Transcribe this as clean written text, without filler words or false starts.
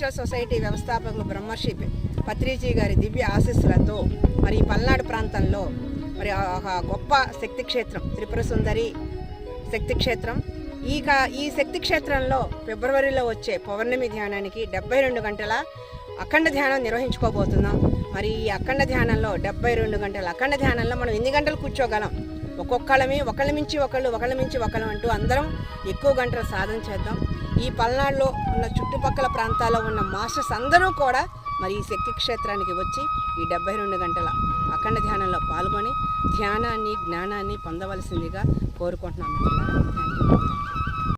Spiritual society వ్యవస్థాపకులు బ్రహ్మర్షి పత్రిజీ గారి దివ్య ఆశీస్సులతో మరి ఈ పల్నాడు ప్రాంతంలో మరి ఒక గొప్ప శక్తి క్షేత్రం త్రిపుర సుందరి శక్తి క్షేత్రం. ఈ శక్తి క్షేత్రంలో ఫిబ్రవరిలో వచ్చే పౌర్ణమి ధ్యానానికి 72 గంటల అఖండ ధ్యానం నిర్వహించుకోబోతున్నాం. మరి ఈ అఖండ ధ్యానంలో 72 గంటల అఖండ ధ్యానంలో మనం ఎన్ని గంటలు కూర్చోగలం, ఒకళ్ళ మించి ఒకళ్ళు అంటూ అందరం ఎక్కువ గంటలు సాధన చేద్దాం. ఈ పల్నాడులో ఉన్న చుట్టుపక్కల ప్రాంతాల్లో ఉన్న మాస్టర్స్ అందరూ కూడా మరి ఈ శక్తి క్షేత్రానికి వచ్చి ఈ 72 గంటల అఖండ ధ్యానంలో పాల్గొని ధ్యానాన్ని జ్ఞానాన్ని పొందవలసిందిగా కోరుకుంటున్నాం.